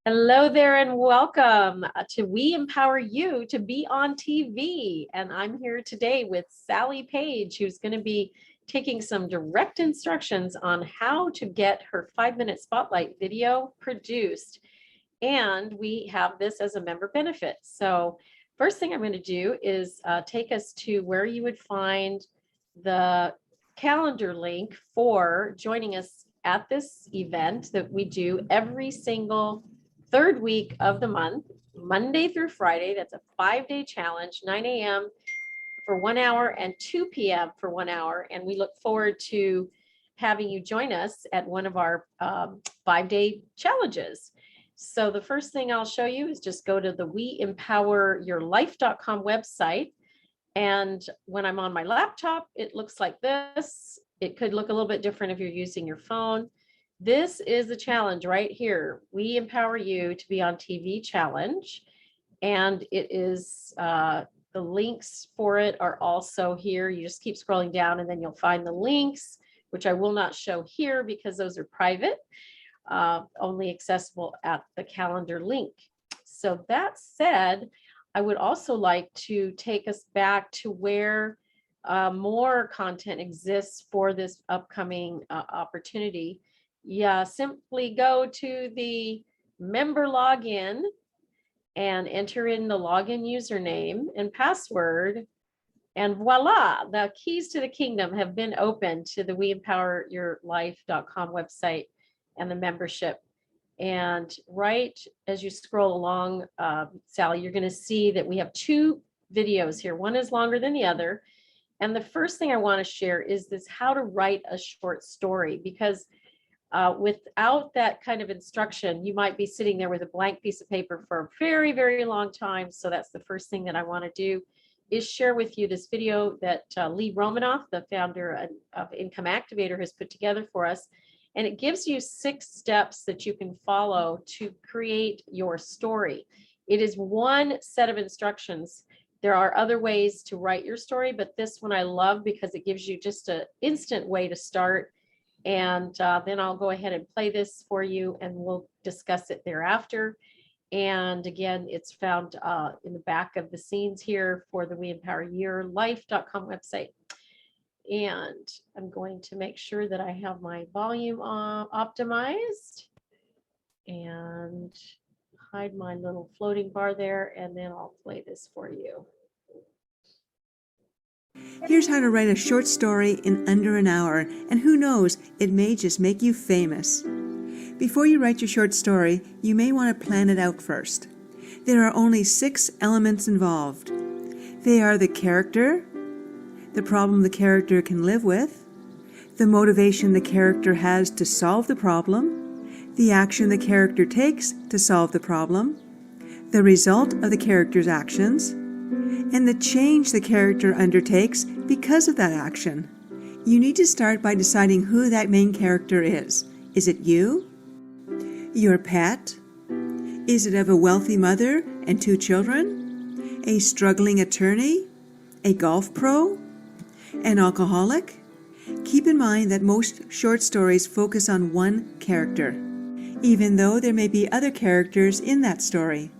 Hello there and welcome to We Empower You to Be on TV. And I'm here today with Sally Page, who's going to be taking some direct instructions on how to get her 5-minute spotlight video produced. And we have this as a member benefit. So first thing I'm going to do is take us to where you would find the calendar link for joining us at this event that we do every single third week of the month, Monday through Friday. That's a 5-day challenge, 9 a.m. for 1 hour and 2 p.m. for 1 hour. And we look forward to having you join us at one of our 5-day challenges. So the first thing I'll show you is just go to the weempoweryourlife.com website. And when I'm on my laptop, it looks like this. It could look a little bit different if you're using your phone. This is the challenge right here. We empower you to be on TV challenge. And it is, the links for it are also here. You just keep scrolling down and then you'll find the links, which I will not show here because those are private, only accessible at the calendar link. So that said, I would also like to take us back to where more content exists for this upcoming opportunity. Yeah, simply go to the member login and enter in the login username and password. And voila, the keys to the kingdom have been opened to the weempoweryourlife.com website and the membership. And right as you scroll along, Sally, you're going to see that we have 2 videos here. One is longer than the other. And the first thing I want to share is this: how to write a short story, because without that kind of instruction, you might be sitting there with a blank piece of paper for a very, very long time. So that's the first thing that I want to do, is share with you this video that Lee Romanoff, the founder of Income Activator, has put together for us. And it gives you 6 steps that you can follow to create your story. It is one set of instructions. There are other ways to write your story, but this one I love because it gives you just an instant way to start. And then I'll go ahead and play this for you and we'll discuss it thereafter. And again, it's found in the back of the scenes here for the weempoweryourlife.com website. And I'm going to make sure that I have my volume optimized and hide my little floating bar there, and then I'll play this for you. Here's how to write a short story in under an hour, and who knows, it may just make you famous. Before you write your short story, you may want to plan it out first. There are only 6 elements involved. They are the character, the problem the character can live with, the motivation the character has to solve the problem, the action the character takes to solve the problem, the result of the character's actions, and the change the character undertakes because of that action. You need to start by deciding who that main character is. Is it you? Your pet? Is it of a wealthy mother and 2 children? A struggling attorney? A golf pro? An alcoholic? Keep in mind that most short stories focus on one character, even though there may be other characters in that story.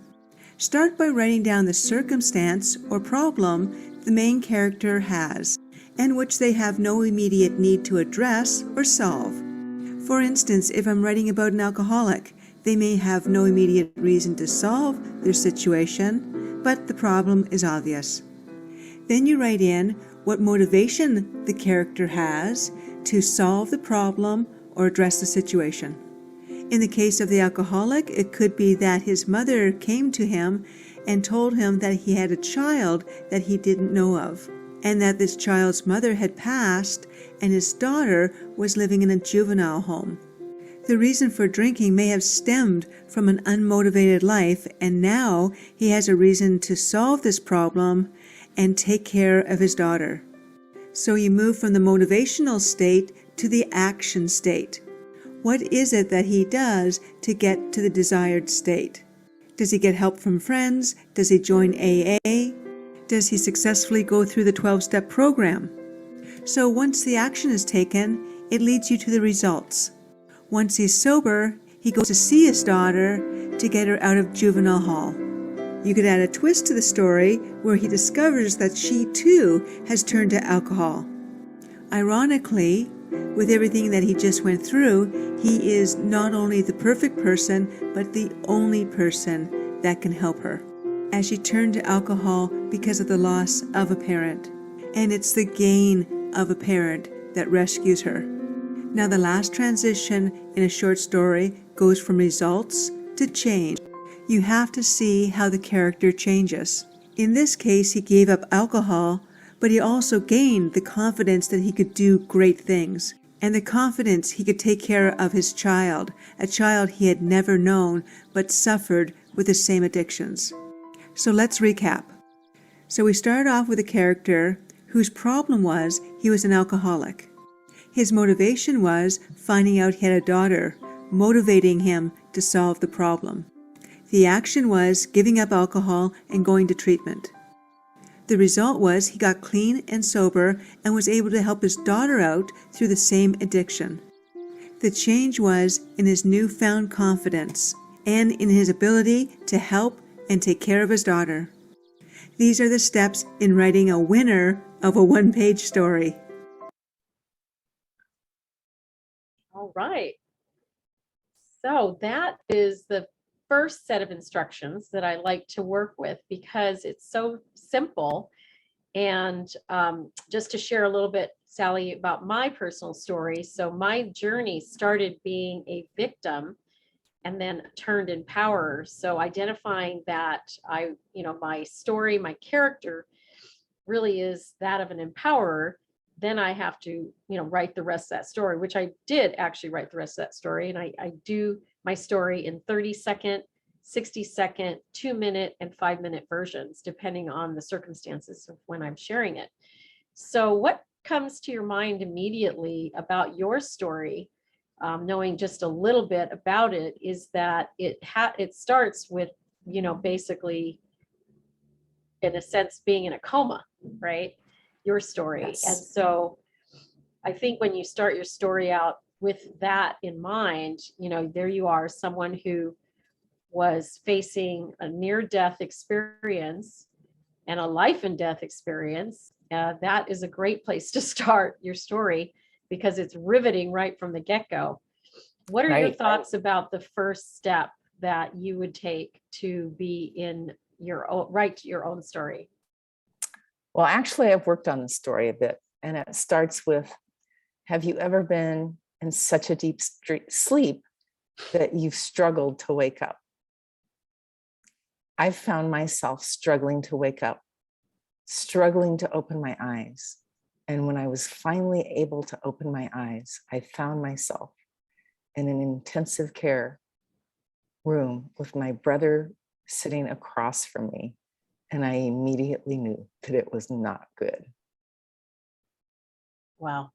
Start by writing down the circumstance or problem the main character has, and which they have no immediate need to address or solve. For instance, if I'm writing about an alcoholic, they may have no immediate reason to solve their situation, but the problem is obvious. Then you write in what motivation the character has to solve the problem or address the situation. In the case of the alcoholic, it could be that his mother came to him and told him that he had a child that he didn't know of, and that this child's mother had passed and his daughter was living in a juvenile home. The reason for drinking may have stemmed from an unmotivated life, and now he has a reason to solve this problem and take care of his daughter. So you move from the motivational state to the action state. What is it that he does to get to the desired state? Does he get help from friends? Does he join AA? Does he successfully go through the 12-step program? So once the action is taken, it leads you to the results. Once he's sober, He goes to see his daughter to get her out of juvenile hall. You could add a twist to the story where he discovers that she too has turned to alcohol. Ironically, with everything that he just went through, he is not only the perfect person, but the only person that can help her as she turned to alcohol because of the loss of a parent. And it's the gain of a parent that rescues her. Now, the last transition in a short story goes from results to change. You have to see how the character changes. In this case, he gave up alcohol, but he also gained the confidence that he could do great things, and the confidence he could take care of his child, a child he had never known but suffered with the same addictions. So let's recap. So we started off with a character whose problem was he was an alcoholic. His motivation was finding out he had a daughter, motivating him to solve the problem. The action was giving up alcohol and going to treatment. The result was he got clean and sober and was able to help his daughter out through the same addiction. The change was in his newfound confidence and in his ability to help and take care of his daughter. These are the steps in writing a winner of a one-page story. All right. So that is the first set of instructions that I like to work with because it's so simple. And just to share a little bit, Sally, about my personal story. So my journey started being a victim and then turned empowerer. So identifying that my story, my character really is that of an empowerer, then I have to, write the rest of that story, which I did actually write the rest of that story. And I do my story in 30-second, 60-second, 2-minute, and 5-minute versions, depending on the circumstances of when I'm sharing it. So what comes to your mind immediately about your story, knowing just a little bit about it, is that it starts with, basically, in a sense, being in a coma, right? Your story. Yes. And so I think when you start your story out with that in mind, there you are, someone who was facing a near-death experience and a life and death experience. That is a great place to start your story because it's riveting right from the get-go. What are your thoughts about the first step that you would take to be in write your own story? Well, actually, I've worked on the story a bit, and it starts with, have you ever been in such a deep sleep that you've struggled to wake up? I've found myself struggling to wake up, struggling to open my eyes. And when I was finally able to open my eyes, I found myself in an intensive care room with my brother sitting across from me. And I immediately knew that it was not good. Wow.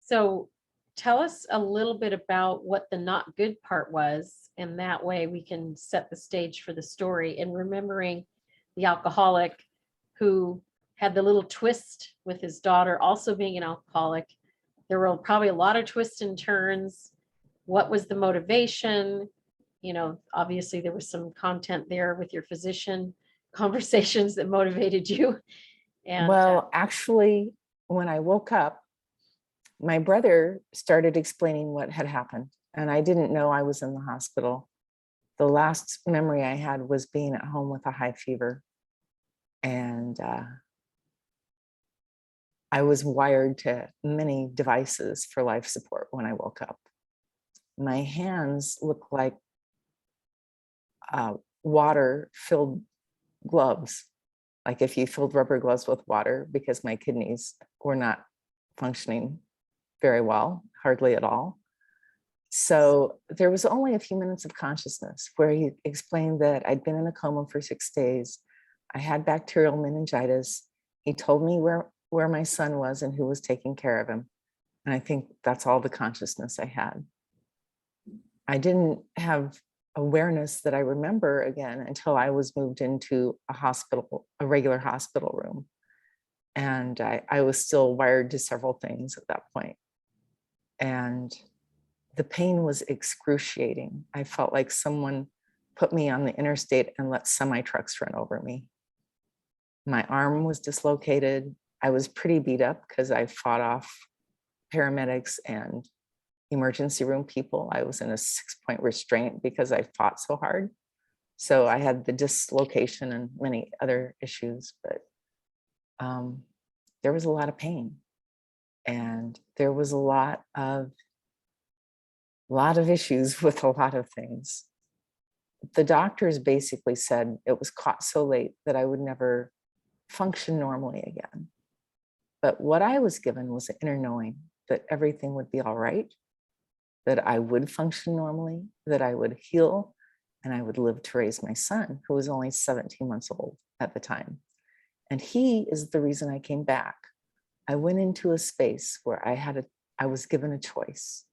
So tell us a little bit about what the not good part was, and that way we can set the stage for the story. And remembering the alcoholic who had the little twist with his daughter also being an alcoholic. There were probably a lot of twists and turns. What was the motivation? Obviously there was some content there with your physician conversations that motivated you. And well, actually, when I woke up, my brother started explaining what had happened, and I didn't know I was in the hospital. The last memory I had was being at home with a high fever, and I was wired to many devices for life support when I woke up. My hands looked like water-filled gloves, like if you filled rubber gloves with water, because my kidneys were not functioning very well, hardly at all. So there was only a few minutes of consciousness where he explained that I'd been in a coma for 6 days. I had bacterial meningitis. He told me where my son was and who was taking care of him. And I think that's all the consciousness I had. I didn't have awareness that I remember again until I was moved into a regular hospital room. And I was still wired to several things at that point. And the pain was excruciating. I felt like someone put me on the interstate and let semi trucks run over me. My arm was dislocated. I was pretty beat up because I fought off paramedics and emergency room people. I was in a 6-point restraint because I fought so hard. So I had the dislocation and many other issues, but there was a lot of pain, and there was a lot of issues with a lot of things. The doctors basically said it was caught so late that I would never function normally again. But what I was given was an inner knowing that everything would be all right, that I would function normally, that I would heal, and I would live to raise my son, who was only 17 months old at the time. And he is the reason I came back. I went into a space where I was given a choice,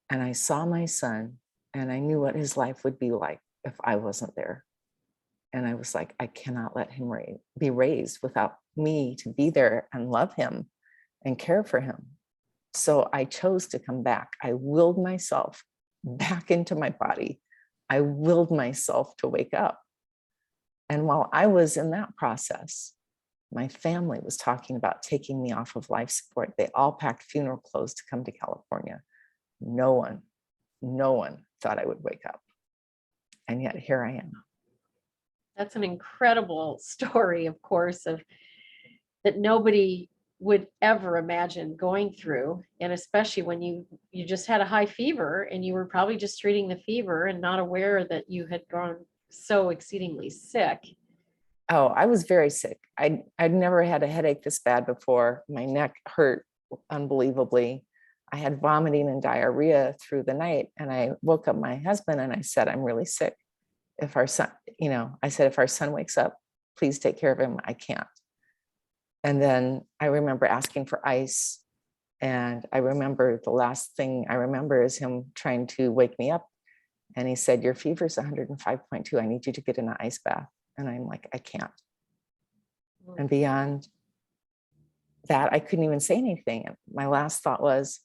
and I saw my son, and I knew what his life would be like if I wasn't there. And I was like, I cannot let him be raised without me to be there and love him and care for him. So I chose to come back. I willed myself back into my body. I willed myself to wake up. And while I was in that process, my family was talking about taking me off of life support. They all packed funeral clothes to come to California. No one thought I would wake up. And yet here I am. That's an incredible story, of course, of that nobody would ever imagine going through. And especially when you just had a high fever and you were probably just treating the fever and not aware that you had gone so exceedingly sick. Oh, I was very sick. I'd never had a headache this bad before. My neck hurt unbelievably. I had vomiting and diarrhea through the night. And I woke up my husband and I said, I'm really sick. If our son, if our son wakes up, please take care of him. I can't. And then I remember asking for ice. And I remember the last thing I remember is him trying to wake me up. And he said, your fever's 105.2. I need you to get in an ice bath. And I'm like, I can't. And beyond that, I couldn't even say anything. And my last thought was,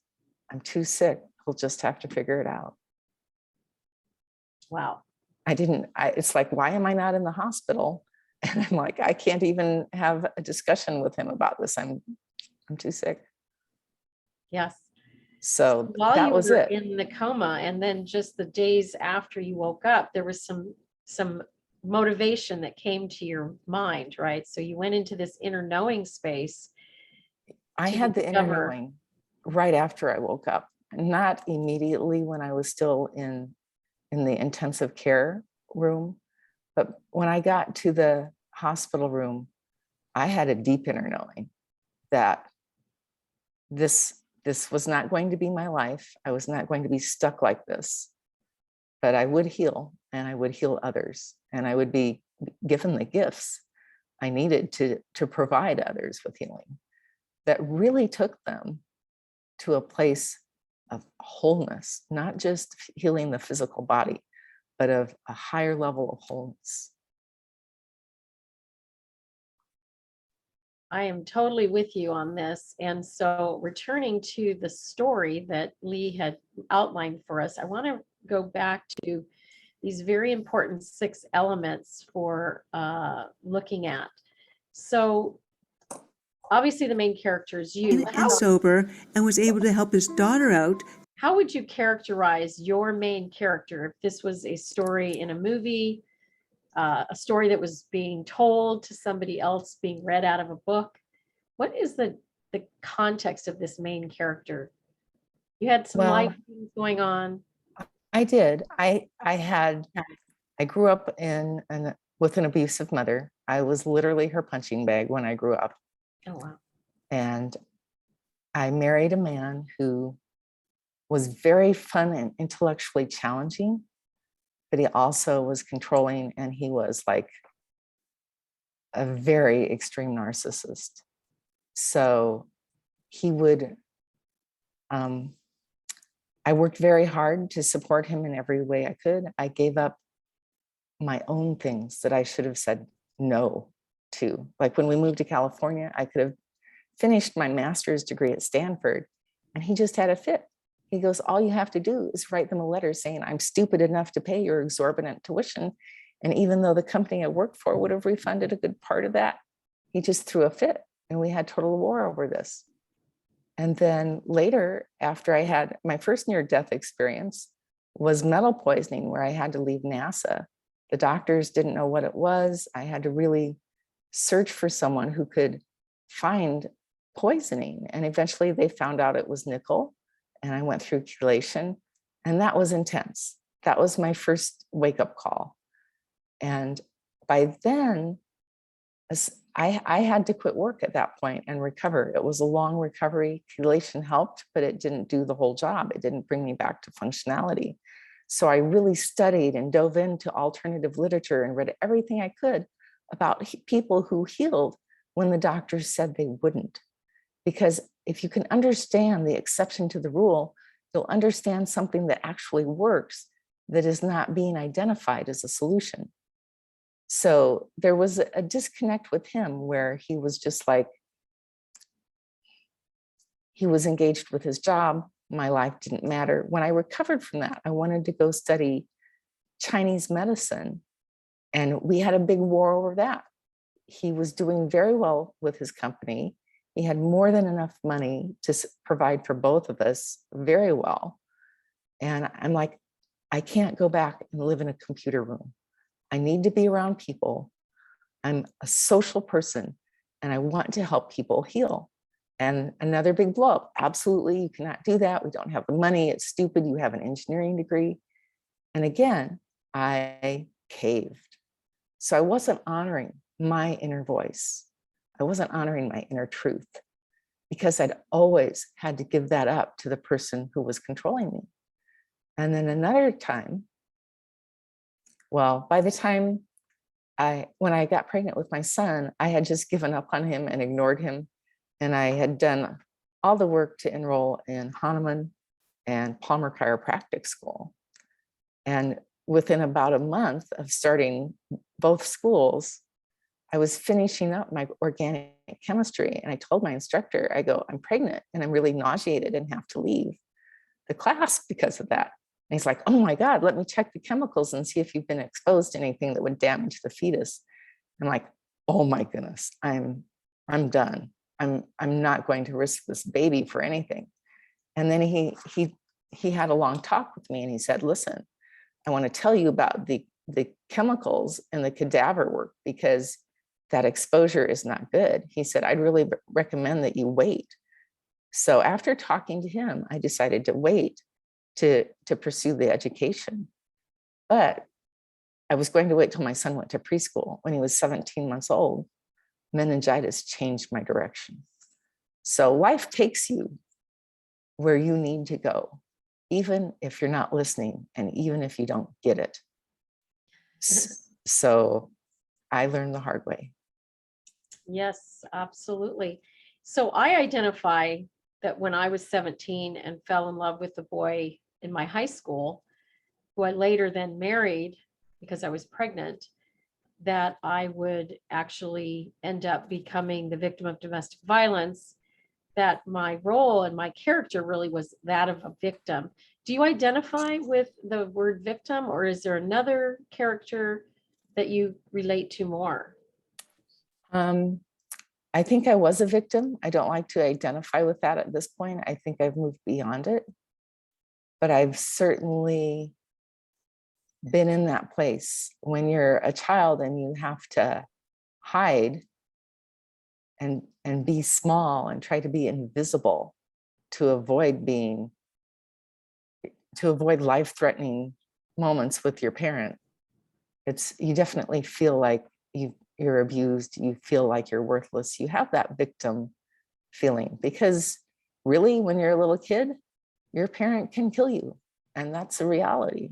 I'm too sick. We'll just have to figure it out. Wow. It's like, why am I not in the hospital? And I'm like, I can't even have a discussion with him about this. I'm too sick. Yes. So while that you was were it. in the coma, and then just the days after you woke up, there was some motivation that came to your mind, right? So you went into this inner knowing space. I to had the inner discover- knowing right after I woke up, not immediately when I was still in the intensive care room. But when I got to the hospital room, I had a deep inner knowing that this was not going to be my life. I was not going to be stuck like this, but I would heal, and I would heal others, and I would be given the gifts I needed to provide others with healing that really took them to a place of wholeness, not just healing the physical body, but of a higher level of wholeness. I am totally with you on this. And so returning to the story that Lee had outlined for us, I want to go back to these very important 6 elements for looking at. So obviously the main character is you. And sober, and was able to help his daughter out. How would you characterize your main character if this was a story in a movie, a story that was being told to somebody else, being read out of a book? What is the context of this main character? You had some life things going on. I did. I grew up with an abusive mother. I was literally her punching bag when I grew up. Oh, wow. And I married a man who was very fun and intellectually challenging, but he also was controlling, and he was like a very extreme narcissist. So he would, I worked very hard to support him in every way I could. I gave up my own things that I should have said no to. Like when we moved to California, I could have finished my master's degree at Stanford, and he just had a fit. He goes, all you have to do is write them a letter saying, I'm stupid enough to pay your exorbitant tuition. And even though the company I worked for would have refunded a good part of that, he just threw a fit and we had total war over this. And then later, after I had my first near-death experience, was metal poisoning, where I had to leave NASA. The doctors didn't know what it was. I had to really search for someone who could find poisoning. And eventually they found out it was nickel. And I went through chelation, and that was intense. That was my first wake-up call. And by then, I had to quit work at that point and recover. It was a long recovery. Chelation helped, but it didn't do the whole job. It didn't bring me back to functionality. So I really studied and dove into alternative literature and read everything I could about people who healed when the doctors said they wouldn't. Because if you can understand the exception to the rule, you'll understand something that actually works that is not being identified as a solution. So there was a disconnect with him where he was just like, he was engaged with his job. My life didn't matter. When I recovered from that, I wanted to go study Chinese medicine. And we had a big war over that. He was doing very well with his company. He had more than enough money to provide for both of us very well. And I'm like, I can't go back and live in a computer room. I need to be around people. I'm a social person and I want to help people heal. And another big blow up. Absolutely, you cannot do that. We don't have the money. It's stupid. You have an engineering degree. And again, I caved. So I wasn't honoring my inner voice. I wasn't honoring my inner truth because I'd always had to give that up to the person who was controlling me. And then another time, well, by the time when I got pregnant with my son, I had just given up on him and ignored him. And I had done all the work to enroll in Hahnemann and Palmer Chiropractic School. And within about a month of starting both schools, I was finishing up my organic chemistry. And I told my instructor, I go, I'm pregnant and I'm really nauseated and have to leave the class because of that. And he's like, oh my God, let me check the chemicals and see if you've been exposed to anything that would damage the fetus. I'm like, oh my goodness, I'm done. I'm not going to risk this baby for anything. And then he had a long talk with me and he said, listen, I want to tell you about the chemicals and the cadaver work because that exposure is not good. He said, I'd really recommend that you wait. So after talking to him, I decided to wait to pursue the education. But I was going to wait till my son went to preschool. When he was 17 months old, meningitis changed my direction. So life takes you where you need to go, even if you're not listening and even if you don't get it. So I learned the hard way. Yes, absolutely. So I identify that when I was 17 and fell in love with the boy in my high school, who I later then married because I was pregnant, that I would actually end up becoming the victim of domestic violence, that my role and my character really was that of a victim. Do you identify with the word victim, or is there another character that you relate to more? I think I was a victim. I don't like to identify with that at this point. I think I've moved beyond it, but I've certainly been in that place when you're a child and you have to hide and be small and try to be invisible to avoid life-threatening moments with your parent. You definitely feel like you're abused, you feel like you're worthless, you have that victim feeling, because really when you're a little kid, your parent can kill you, and that's a reality.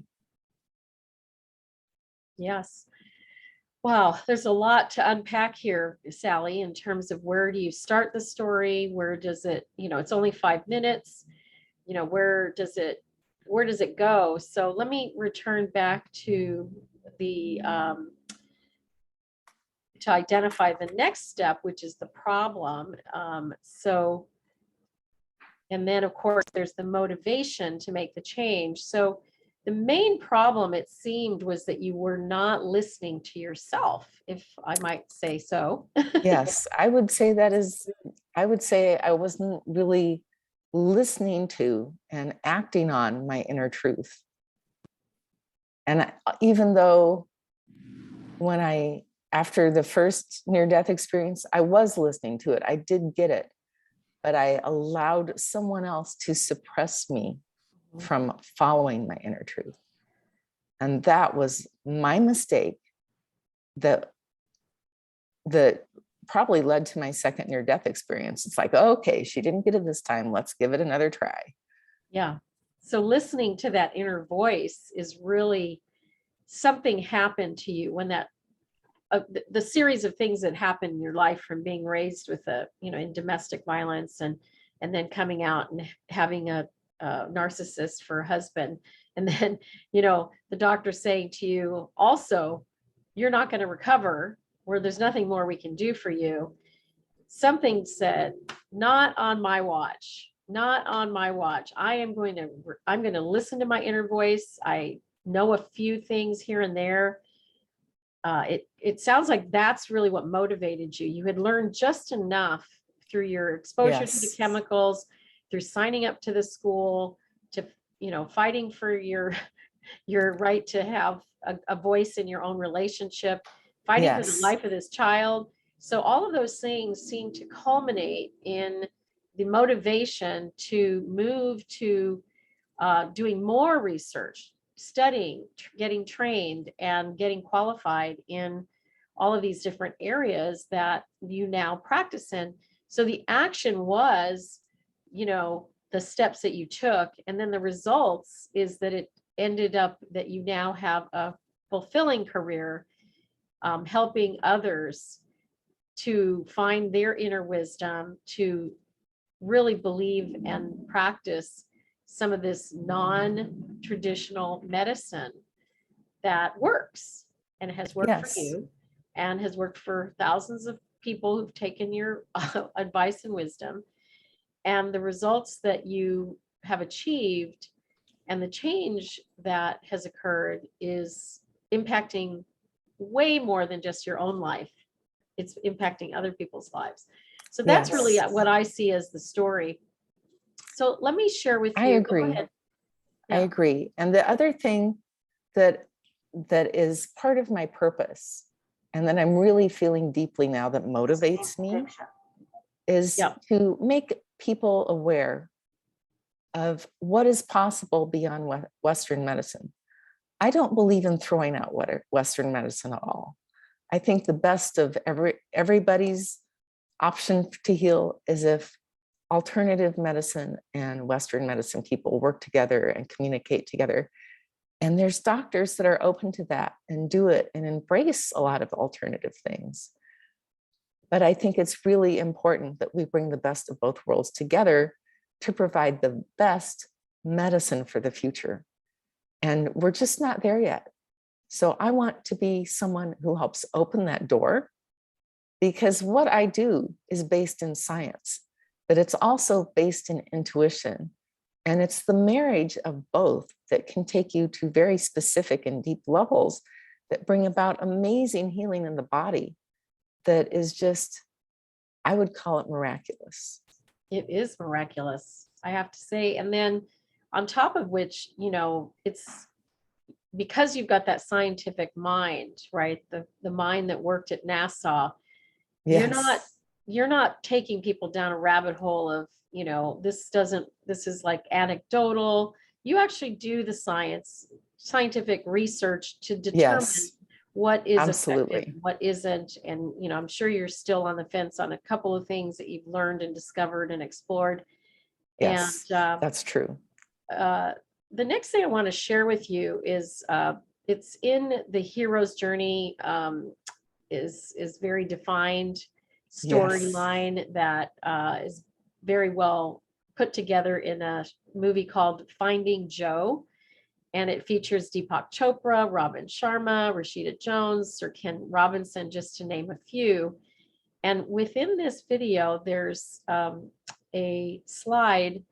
Yes. Wow, there's a lot to unpack here, Sally, in terms of where do you start the story? Where does it, it's only 5 minutes, where does it go? So let me return back to the, to identify the next step, which is the problem. So And then, of course, there's the motivation to make the change. So the main problem, it seemed, was that you were not listening to yourself, if I might say so. Yes, I would say that is, I would say I wasn't really listening to and acting on my inner truth. And even though after the first near-death experience, I was listening to it, I did get it, but I allowed someone else to suppress me from following my inner truth. And that was my mistake that probably led to my second near-death experience. It's like, okay, she didn't get it this time, let's give it another try. Yeah. So listening to that inner voice is really, something happened to you when that the series of things that happened in your life, from being raised with in domestic violence, and then coming out and having a narcissist for a husband, and then the doctor saying to you also, you're not going to recover, where there's nothing more we can do for you. Something said, not on my watch, not on my watch. I'm going to listen to my inner voice. I know a few things here and there. It sounds like that's really what motivated you. You had learned just enough through your exposure to the Yes. chemicals, through signing up to the school, to fighting for your right to have a voice in your own relationship, fighting for the Yes. life of this child. So all of those things seem to culminate in the motivation to move to doing more research, studying, getting trained, and getting qualified in all of these different areas that you now practice in. So the action was, the steps that you took, and then the results is that it ended up that you now have a fulfilling career, helping others to find their inner wisdom, to really believe and practice some of this non-traditional medicine that works and has worked for Yes. you and has worked for thousands of people who've taken your advice and wisdom, and the results that you have achieved and the change that has occurred is impacting way more than just your own life. It's impacting other people's lives. So that's really Yes. what I see as the story. So let me share with you. I Go agree. ahead. I Yeah. agree. And the other thing that is part of my purpose, and that I'm really feeling deeply now, that motivates me, is Yeah. to make people aware of what is possible beyond Western medicine. I don't believe in throwing out Western medicine at all. I think the best of everybody's option to heal is if alternative medicine and Western medicine people work together and communicate together. And there's doctors that are open to that and do it and embrace a lot of alternative things. But I think it's really important that we bring the best of both worlds together to provide the best medicine for the future. And we're just not there yet. So I want to be someone who helps open that door, because what I do is based in science, but it's also based in intuition. And it's the marriage of both that can take you to very specific and deep levels that bring about amazing healing in the body that is just, I would call it miraculous. It is miraculous, I have to say. And then on top of which, it's because you've got that scientific mind, right? The mind that worked at NASA. Yes. You're not taking people down a rabbit hole of, this is like anecdotal. You actually do the scientific research to determine Yes, what is effective, absolutely. what isn't. And, I'm sure you're still on the fence on a couple of things that you've learned and discovered and explored. Yes, And that's true. the next thing I want to share with you is it's in the hero's journey, is very defined storyline that is very well put together in a movie called Finding Joe. And it features Deepak Chopra, Robin Sharma, Rashida Jones, Sir Ken Robinson, just to name a few. And within this video, there's a slide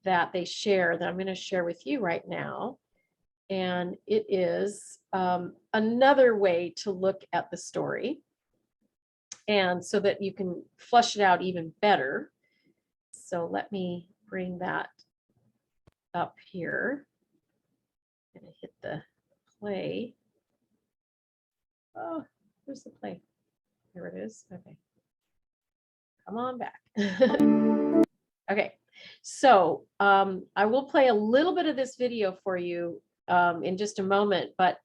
that they share that I'm going to share with you right now. And it is another way to look at the story, and so that you can flush it out even better. So let me bring that up here. I'm going to hit the play. Oh, where's the play? Here it is. Okay. Come on back. Okay. So I will play a little bit of this video for you in just a moment, but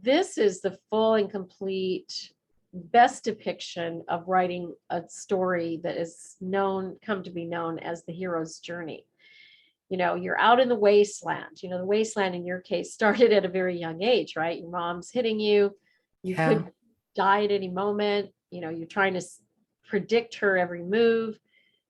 this is the full and complete best depiction of writing a story that is come to be known as the hero's journey. You know, you're out in the wasteland. You know, the wasteland in your case started at a very young age, right? Your mom's hitting you. You could die at any moment. You know, you're trying to predict her every move.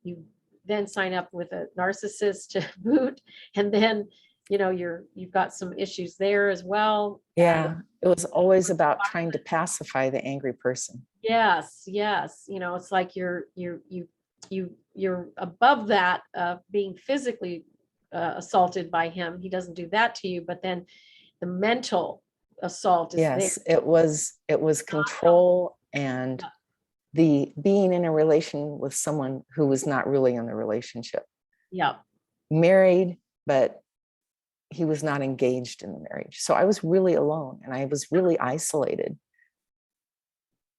You then sign up with a narcissist to boot, and then you know you've got some issues there as well. Yeah, it was always about trying to pacify the angry person. Yes, you know, it's like you're above that, being physically assaulted by him. He doesn't do that to you, but then the mental assault is there. Yes, it was control and the being in a relation with someone who was not really in the relationship. Yeah. Married, but he was not engaged in the marriage. So I was really alone and I was really isolated.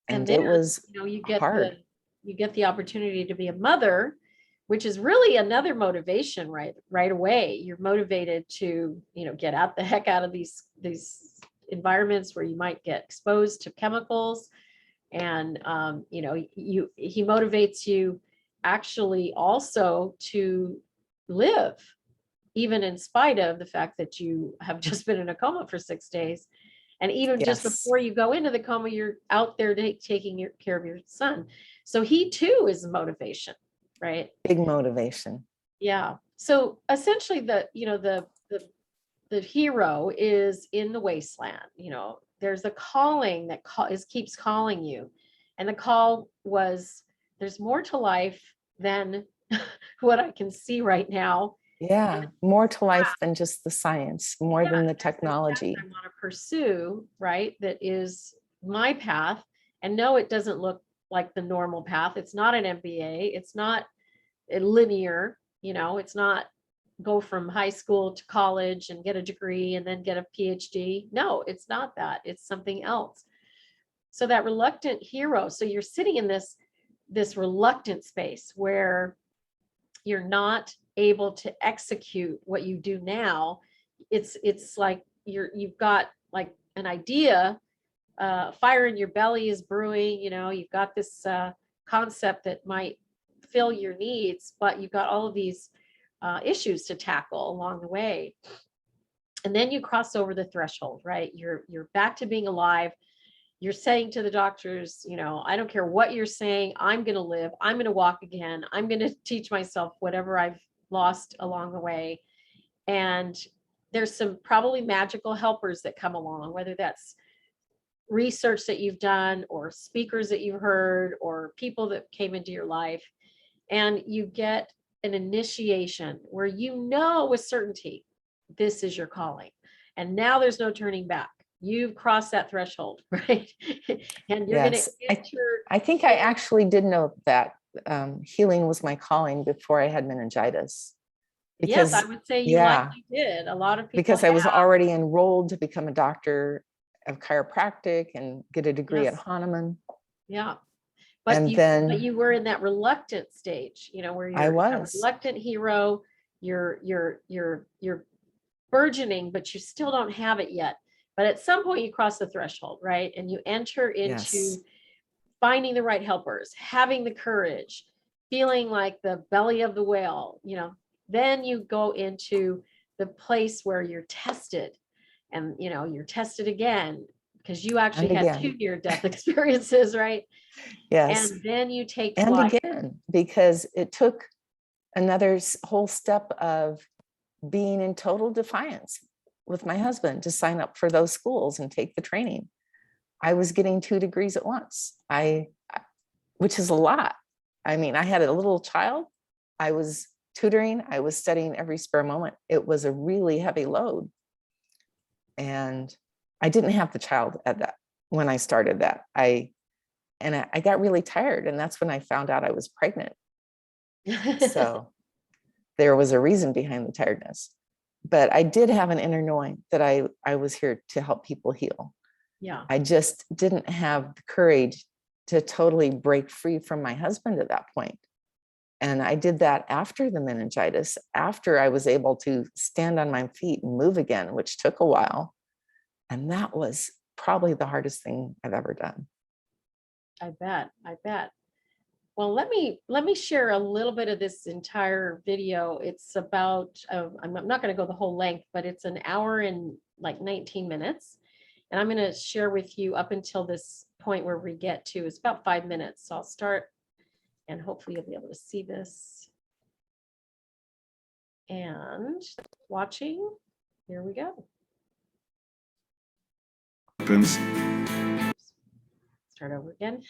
And then, it was you know, you get hard. you get the opportunity to be a mother, which is really another motivation right away. You're motivated to, you know, get the heck out of these environments where you might get exposed to chemicals. And you know, he motivates you actually also to live, even in spite of the fact that you have just been in a coma for 6 days. And even just before you go into the coma, you're out there taking care of your son. So he too is a motivation, right? Big motivation. Yeah. So essentially the hero is in the wasteland. You know, there's a calling that keeps calling you. And the call was, there's more to life than what I can see right now. Yeah, more to life than just the science, more than the technology. I want to pursue, right? That is my path. And no, it doesn't look like the normal path. It's not an MBA. It's not linear, you know, it's not go from high school to college and get a degree and then get a PhD. No, it's not that. It's something else. So that reluctant hero. So you're sitting in this reluctant space where you're not able to execute what you do now. It's like you've got like an idea, fire in your belly is brewing, you know, you've got this concept that might fill your needs, but you've got all of these issues to tackle along the way. And then you cross over the threshold, right? You're back to being alive. You're saying to the doctors, you know, I don't care what you're saying, I'm going to live, I'm going to walk again, I'm going to teach myself whatever I've lost along the way. And there's some probably magical helpers that come along, whether that's research that you've done or speakers that you've heard or people that came into your life. And you get an initiation where you know with certainty this is your calling. And now there's no turning back. You've crossed that threshold, right? And you're going to enter. I think I actually did know that healing was my calling before I had meningitis. Because, yes, I would say you likely did. A lot of people because I was already enrolled to become a doctor of chiropractic and get a degree at Hahnemann. Yeah. But you were in that reluctant stage, you know, where you're a reluctant hero, you're burgeoning, but you still don't have it yet. But at some point you cross the threshold, right? And you enter into finding the right helpers, having the courage, feeling like the belly of the whale, you know. Then you go into the place where you're tested, and, you know, you're tested again because you actually had 2 near-death experiences, right? Yes. And then you take flight. Again, because it took another whole step of being in total defiance with my husband to sign up for those schools and take the training. I was getting 2 degrees at once, which is a lot. I mean, I had a little child. I was tutoring. I was studying every spare moment. It was a really heavy load. And I didn't have the child at that when I started that. I got really tired, and that's when I found out I was pregnant. So there was a reason behind the tiredness. But I did have an inner knowing that I was here to help people heal. Yeah. I just didn't have the courage to totally break free from my husband at that point. And I did that after the meningitis, after I was able to stand on my feet and move again, which took a while. And that was probably the hardest thing I've ever done. I bet. Well, let me share a little bit of this entire video. It's about, I'm not going to go the whole length, but it's an hour and like 19 minutes. And I'm going to share with you up until this point where we get to, it's about 5 minutes. So I'll start, and hopefully you'll be able to see this. And watching, here we go. Start over again.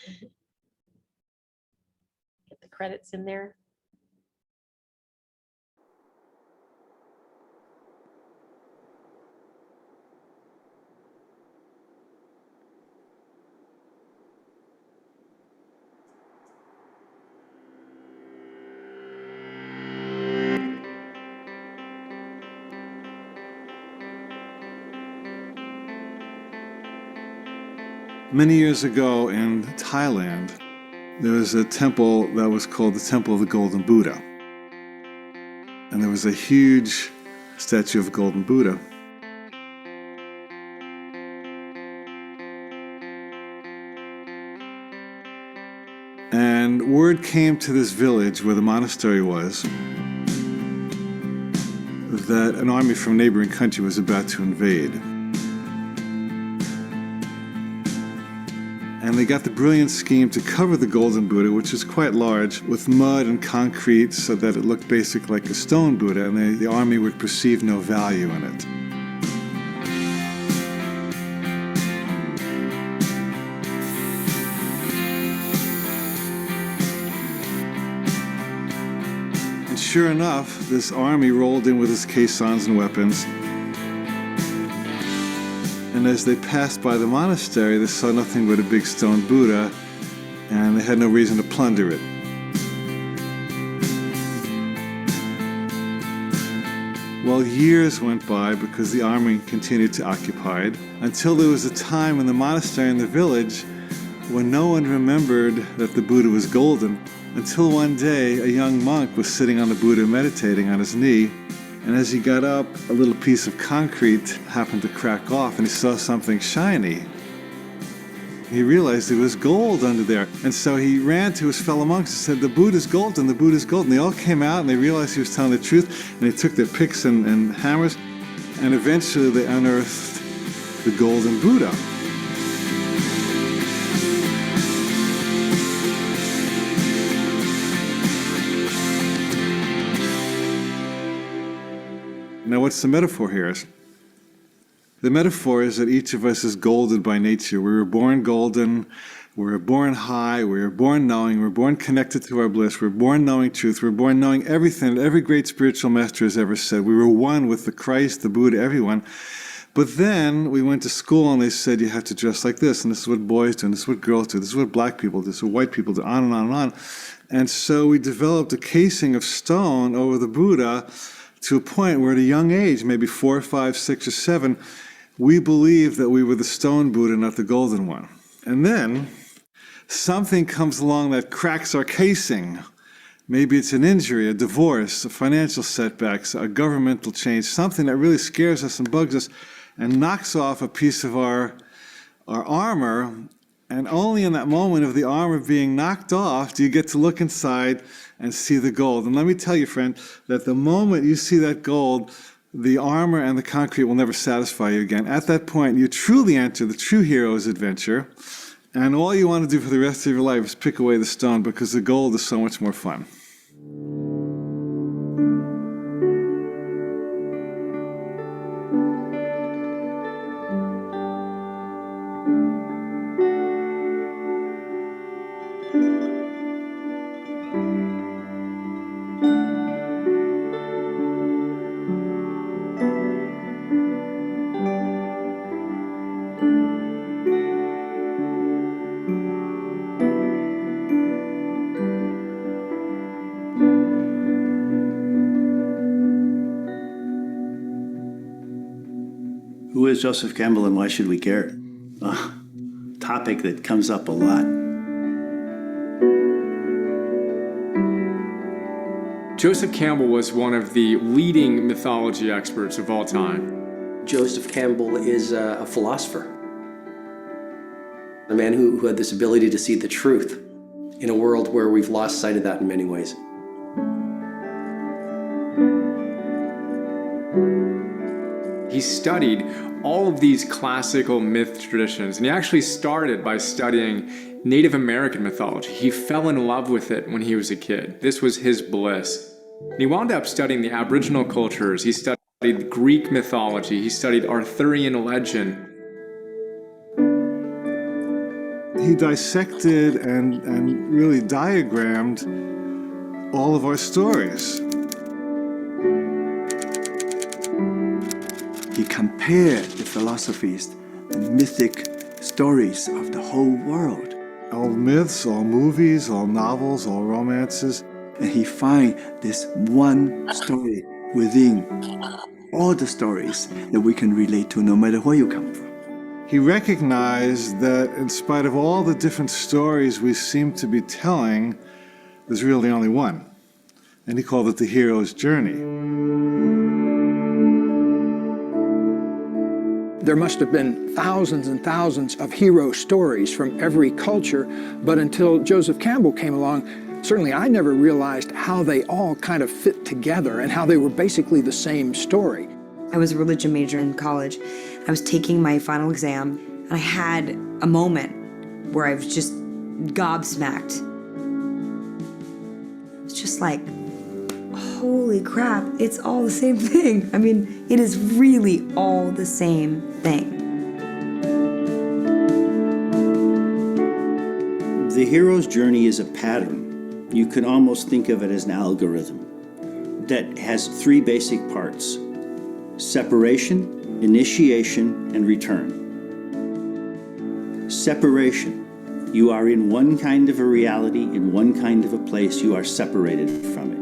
Get the credits in there. Many years ago in Thailand, there was a temple that was called the Temple of the Golden Buddha. And there was a huge statue of the Golden Buddha. And word came to this village where the monastery was that an army from a neighboring country was about to invade. And they got the brilliant scheme to cover the Golden Buddha, which is quite large, with mud and concrete so that it looked basically like a stone Buddha, and the army would perceive no value in it. And sure enough, this army rolled in with its caissons and weapons. And as they passed by the monastery, they saw nothing but a big stone Buddha, and they had no reason to plunder it. Well, years went by because the army continued to occupy it, until there was a time in the monastery in the village when no one remembered that the Buddha was golden, until one day a young monk was sitting on the Buddha meditating on his knee. And as he got up, a little piece of concrete happened to crack off, and he saw something shiny. He realized there was gold under there. And so he ran to his fellow monks and said, "The Buddha's golden, the Buddha's golden." They all came out and they realized he was telling the truth, and they took their picks and hammers, and eventually they unearthed the golden Buddha. Now, what's the metaphor here? The metaphor is that each of us is golden by nature. We were born golden, we were born high, we were born knowing, we were born connected to our bliss, we were born knowing truth, we were born knowing everything that every great spiritual master has ever said. We were one with the Christ, the Buddha, everyone. But then we went to school and they said you have to dress like this, and this is what boys do, and this is what girls do, this is what black people do, this is what white people do, on and on and on. And so we developed a casing of stone over the Buddha, to a point where at a young age, maybe 4, 5, 6, or 7, we believed that we were the stone Buddha, not the golden one. And then something comes along that cracks our casing. Maybe it's an injury, a divorce, a financial setback, a governmental change, something that really scares us and bugs us and knocks off a piece of our armor. And only in that moment of the armor being knocked off do you get to look inside and see the gold. And let me tell you, friend, that the moment you see that gold, the armor and the concrete will never satisfy you again. At that point, you truly enter the true hero's adventure, and all you want to do for the rest of your life is pick away the stone, because the gold is so much more fun. Who is Joseph Campbell and why should we care? Topic that comes up a lot. Joseph Campbell was one of the leading mythology experts of all time. Joseph Campbell is a philosopher, a man who had this ability to see the truth in a world where we've lost sight of that in many ways. He studied all of these classical myth traditions, and he actually started by studying Native American mythology. He fell in love with it when he was a kid. This was his bliss. And he wound up studying the Aboriginal cultures. He studied Greek mythology. He studied Arthurian legend. He dissected and really diagrammed all of our stories. He compared the philosophies, the mythic stories of the whole world. All myths, all movies, all novels, all romances. And he find this one story within all the stories that we can relate to no matter where you come from. He recognized that in spite of all the different stories we seem to be telling, there's really only one. And he called it the hero's journey. There must have been thousands and thousands of hero stories from every culture, but until Joseph Campbell came along, certainly I never realized how they all kind of fit together and how they were basically the same story. I was a religion major in college. I was taking my final exam, and I had a moment where I was just gobsmacked. It's just like, holy crap, it's all the same thing. I mean, it is really all the same thing. The hero's journey is a pattern. You can almost think of it as an algorithm that has three basic parts: separation, initiation, and return. Separation. You are in one kind of a reality, in one kind of a place, you are separated from it.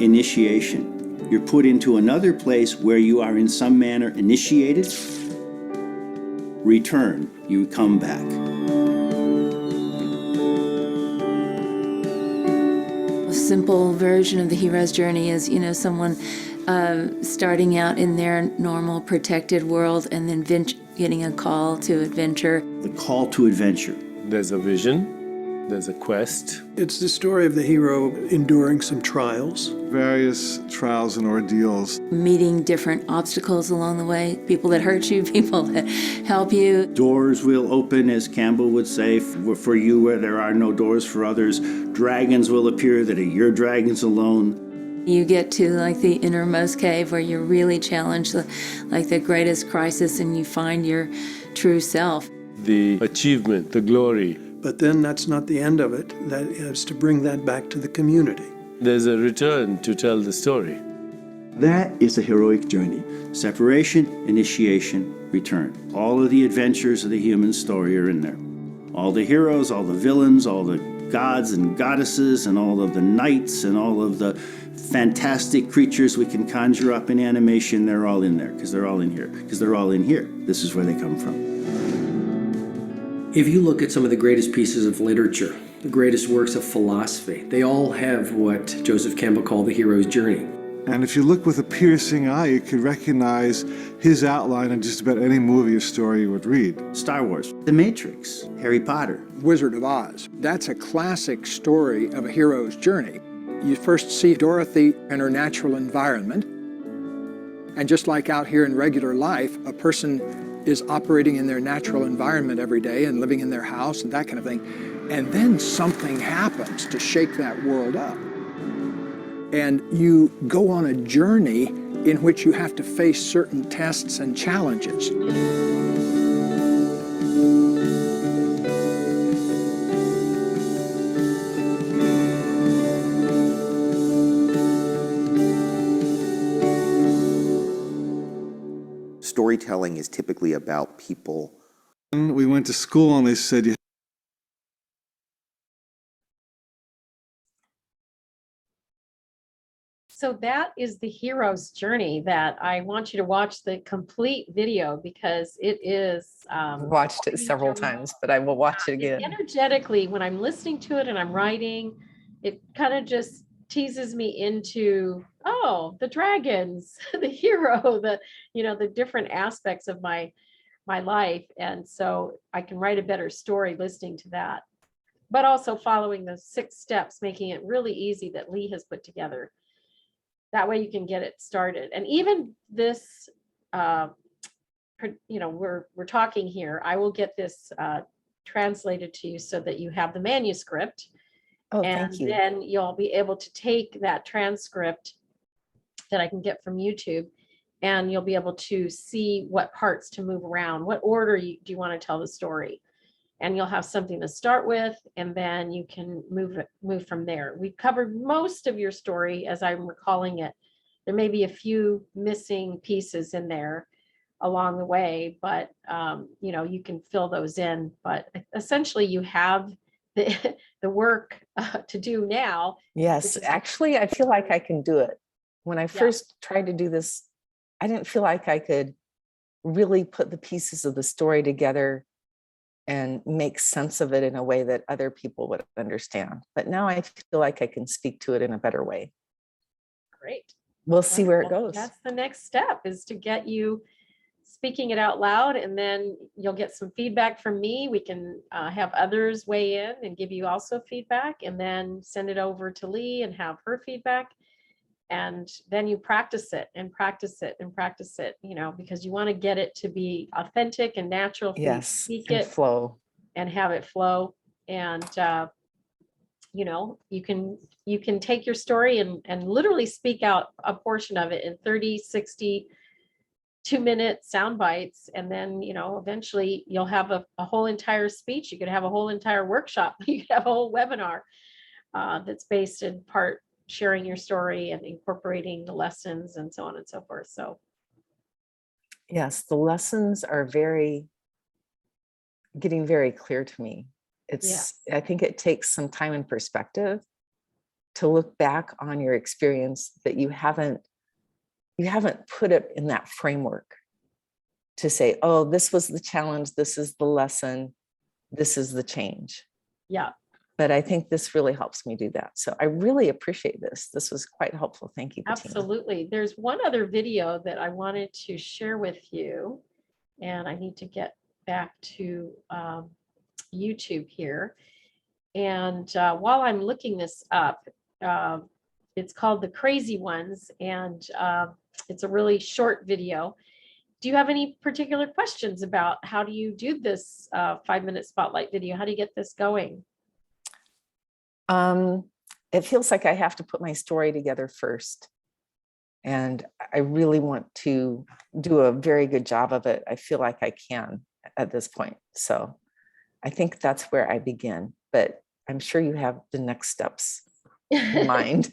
Initiation. You're put into another place where you are in some manner initiated. Return. You come back. A simple version of the hero's journey is, someone starting out in their normal protected world and then getting a call to adventure. The call to adventure. There's a vision. There's a quest. It's the story of the hero enduring some trials. Various trials and ordeals. Meeting different obstacles along the way, people that hurt you, people that help you. Doors will open, as Campbell would say, for you where there are no doors for others. Dragons will appear that are your dragons alone. You get to like the innermost cave where you're really challenged, like the greatest crisis, and you find your true self. The achievement, the glory. But then that's not the end of it. That is to bring that back to the community. There's a return to tell the story. That is a heroic journey. Separation, initiation, return. All of the adventures of the human story are in there. All the heroes, all the villains, all the gods and goddesses, and all of the knights, and all of the fantastic creatures we can conjure up in animation, they're all in there, because they're all in here. Because they're all in here. This is where they come from. If you look at some of the greatest pieces of literature, the greatest works of philosophy, they all have what Joseph Campbell called the hero's journey. And if you look with a piercing eye, you could recognize his outline in just about any movie or story you would read. Star Wars, The Matrix, Harry Potter. Wizard of Oz. That's a classic story of a hero's journey. You first see Dorothy in her natural environment. And just like out here in regular life, a person is operating in their natural environment every day and living in their house and that kind of thing. And then something happens to shake that world up. And you go on a journey in which you have to face certain tests and challenges. Storytelling is typically about people. We went to school and they said, so that is the hero's journey that I want you to watch the complete video because it is. I've watched it several times, but I will watch it again. Energetically, when I'm listening to it and I'm writing, it kind of just teases me into, oh, the dragons, the hero, the different aspects of my life. And so I can write a better story listening to that, but also following the 6 steps, making it really easy that Lee has put together. That way you can get it started. And even this, we're talking here, I will get this translated to you so that you have the manuscript. Oh, and thank you. Then you'll be able to take that transcript that I can get from YouTube, and you'll be able to see what parts to move around, what order do you want to tell the story. And you'll have something to start with, and then you can move from there. We've covered most of your story as I'm recalling it. There may be a few missing pieces in there along the way, but you can fill those in. But essentially you have the work to do now. Yes, actually, I feel like I can do it. When I first tried to do this, I didn't feel like I could really put the pieces of the story together and make sense of it in a way that other people would understand. But now I feel like I can speak to it in a better way. Great. We'll see where it goes. That's the next step, is to get you speaking it out loud, and then you'll get some feedback from me. We can have others weigh in and give you also feedback, and then send it over to Lee and have her feedback. And then you practice it and practice it and practice it, because you want to get it to be authentic and natural. Yes, speak and it, flow, and have it flow. And you can take your story and literally speak out a portion of it in 30, 60, 2-minute sound bites. And then, eventually you'll have a whole entire speech. You could have a whole entire workshop. You could have a whole webinar that's based in part sharing your story and incorporating the lessons and so on and so forth. So yes, the lessons are getting very clear to me. I think it takes some time and perspective to look back on your experience that you haven't put it in that framework to say, oh, this was the challenge, this is the lesson, this is the change. Yeah. But I think this really helps me do that. So I really appreciate this. This was quite helpful. Thank you, Bettina. Absolutely. There's one other video that I wanted to share with you, and I need to get back to YouTube here. And while I'm looking this up, it's called The Crazy Ones, and it's a really short video. Do you have any particular questions about how do you do this 5-minute spotlight video? How do you get this going? It feels like I have to put my story together first. And I really want to do a very good job of it. I feel like I can at this point. So I think that's where I begin. But I'm sure you have the next steps in mind,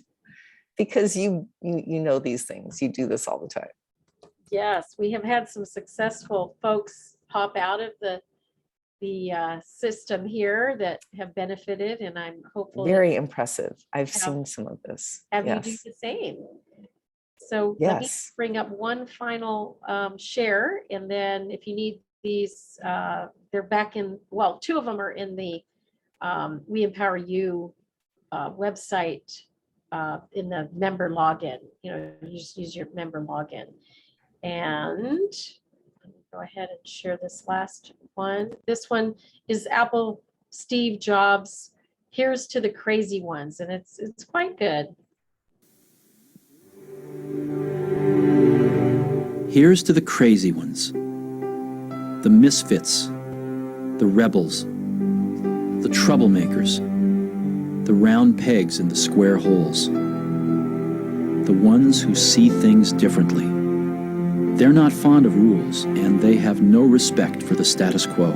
because you know these things. You do this all the time. Yes, we have had some successful folks pop out of the system here that have benefited, and I'm hopeful. Very impressive. I've seen some of this. Have you do the same? So let me bring up one final share, and then if you need these, they're back in, well, 2 of them are in the We Empower You website in the member login. You just use your member login. And let me go ahead and share this last one. This one is Apple Steve Jobs. Here's to the Crazy Ones, and it's quite good. Here's to the crazy ones, the misfits, the rebels, the troublemakers, the round pegs in the square holes, the ones who see things differently. They're not fond of rules, and they have no respect for the status quo.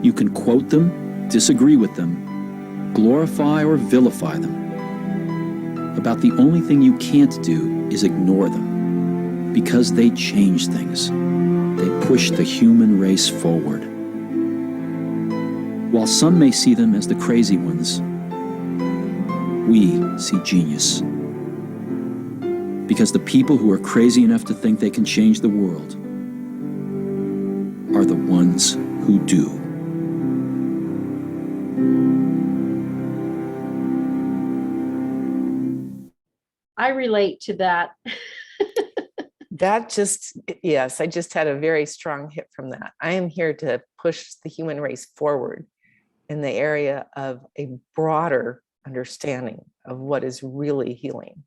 You can quote them, disagree with them, glorify or vilify them. About the only thing you can't do is ignore them, because they change things. They push the human race forward. While some may see them as the crazy ones, we see genius. Because the people who are crazy enough to think they can change the world are the ones who do. I relate to that. That just, yes, I just had a very strong hit from that. I am here to push the human race forward in the area of a broader understanding of what is really healing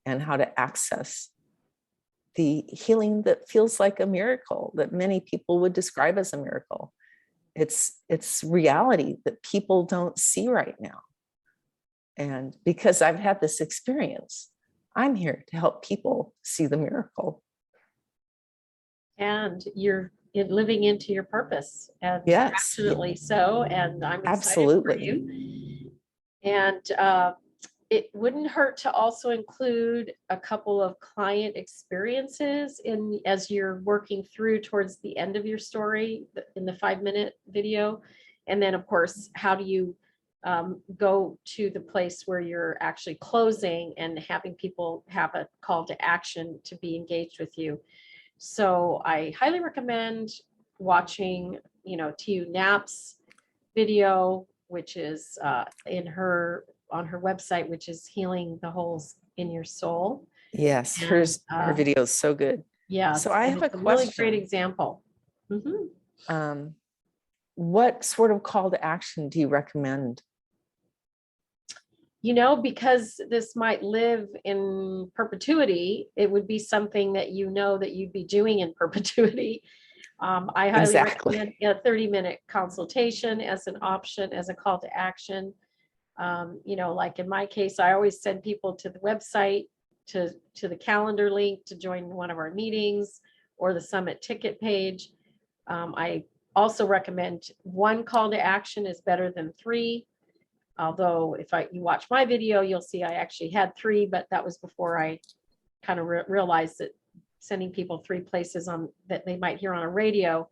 and how to access the healing that feels like a miracle, that many people would describe as a miracle. It's reality that people don't see right now. And because I've had this experience, I'm here to help people see the miracle. And you're living into your purpose, and yes, absolutely so. And I'm excited absolutely for you. And it wouldn't hurt to also include a couple of client experiences as you're working through towards the end of your story in the 5-minute video. And then, of course, how do you go to the place where you're actually closing and having people have a call to action to be engaged with you. So I highly recommend watching, T.U. Knapp's video, which is on her website, which is Healing the Holes in Your Soul. Yes, And, her video is so good. Yeah. So I have a question. Really great example. What sort of call to action do you recommend? Because this might live in perpetuity, it would be something that that you'd be doing in perpetuity. I highly recommend a 30-minute consultation as an option, as a call to action. Like in my case, I always send people to the website, to the calendar link to join one of our meetings, or the summit ticket page. I also recommend one call to action is better than 3. Although if you watch my video, you'll see I actually had 3, but that was before I kind of realized that sending people 3 places that they might hear on a radio,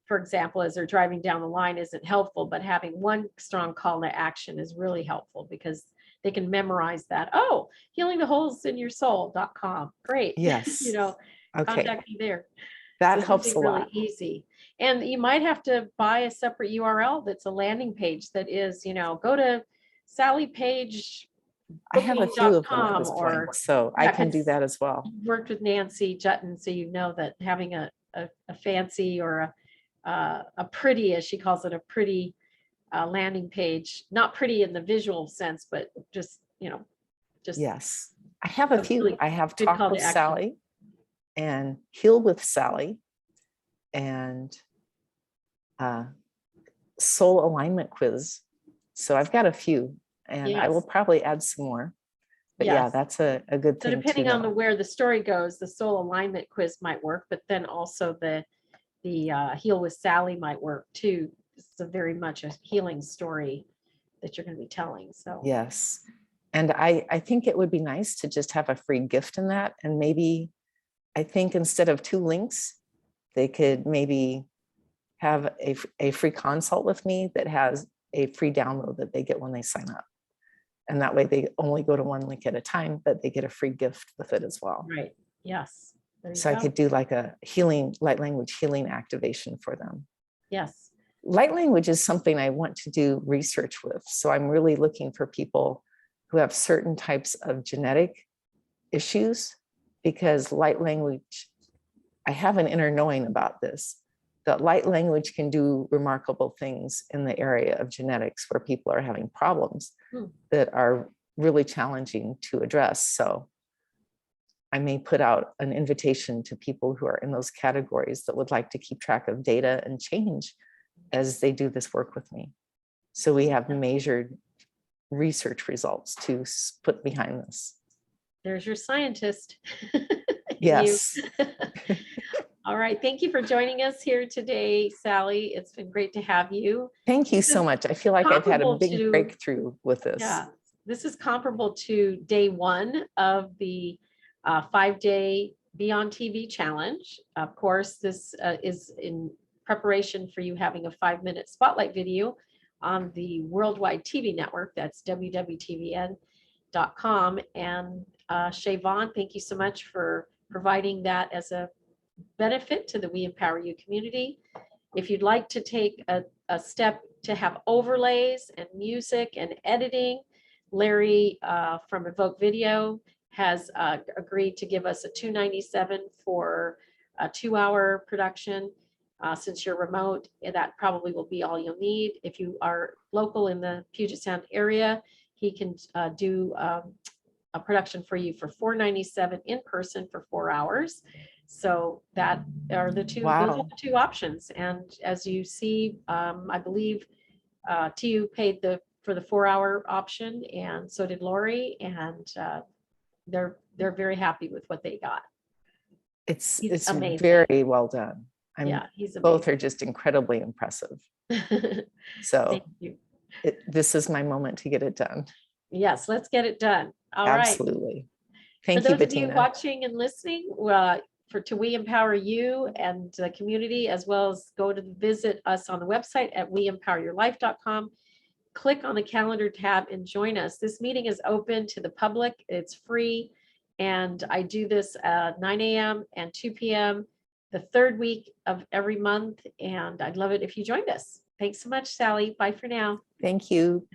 for example, as they're driving down the line, isn't helpful, but having one strong call to action is really helpful because they can memorize that. Oh, healingtheholesinyoursoul.com. Great. Yes. Contact me there. That helps a lot. Really easy. And you might have to buy a separate URL that's a landing page that is, go to Sally Page. I have a few of them at this point, so I can do that as well. Worked with Nancy Jutton, so that having a fancy or a pretty, as she calls it, a pretty landing page, not pretty in the visual sense, but just yes. I have a few. Really I have Talk with Sally and Heal with Sally and Soul Alignment Quiz. So I've got a few, and I will probably add some more. But yeah, that's a good thing. So depending on where the story goes, the Soul Alignment Quiz might work, but then also the Heal with Sally might work too. It's very much a healing story that you're going to be telling. So yes. And I think it would be nice to just have a free gift in that. And maybe I think instead of 2 links, they could maybe have a free consult with me that has a free download that they get when they sign up. And that way they only go to 1 link at a time, but they get a free gift with it as well. Right. Yes. So I could do like a light language healing activation for them. Yes. Light language is something I want to do research with. So I'm really looking for people who have certain types of genetic issues, because light language, I have an inner knowing about this, that light language can do remarkable things in the area of genetics where people are having problems that are really challenging to address. So I may put out an invitation to people who are in those categories that would like to keep track of data and change as they do this work with me. So we have measured research results to put behind this. There's your scientist. Yes. All right. Thank you for joining us here today, Sally. It's been great to have you. Thank you so much. I feel like I've had a big breakthrough with this. Yeah. This is comparable to day 1 of the 5-day Beyond TV challenge. Of course, this is in preparation for you having a 5-minute spotlight video on the worldwide TV network. That's www.tvn.com. And Shavon, thank you so much for providing that as a benefit to the We Empower You community. If you'd like to take a step to have overlays and music and editing, Larry from Evoke Video has agreed to give us a $297 for a 2-hour production. Since you're remote, that probably will be all you'll need. If you are local in the Puget Sound area, he can do a production for you for $497 in person for 4 hours. So that are the two, those are the two options. And as you see, I believe TU paid for the 4-hour option, and so did Lori, and they're very happy with what they got. It's amazing. very well done. Yeah, he's amazing. Both are just incredibly impressive. So Thank you. This is my moment to get it done. Yes, let's get it done. All right. Absolutely. Thank For you, those of you Bettina. watching and listening, to We Empower You and the community, as well as go to visit us on the website at weempoweryourlife.com. Click on the calendar tab and join us. This meeting is open to the public. It's free. And I do this at 9 a.m. and 2 p.m. the third week of every month. And I'd love it if you joined us. Thanks so much, Sally. Bye for now. Thank you.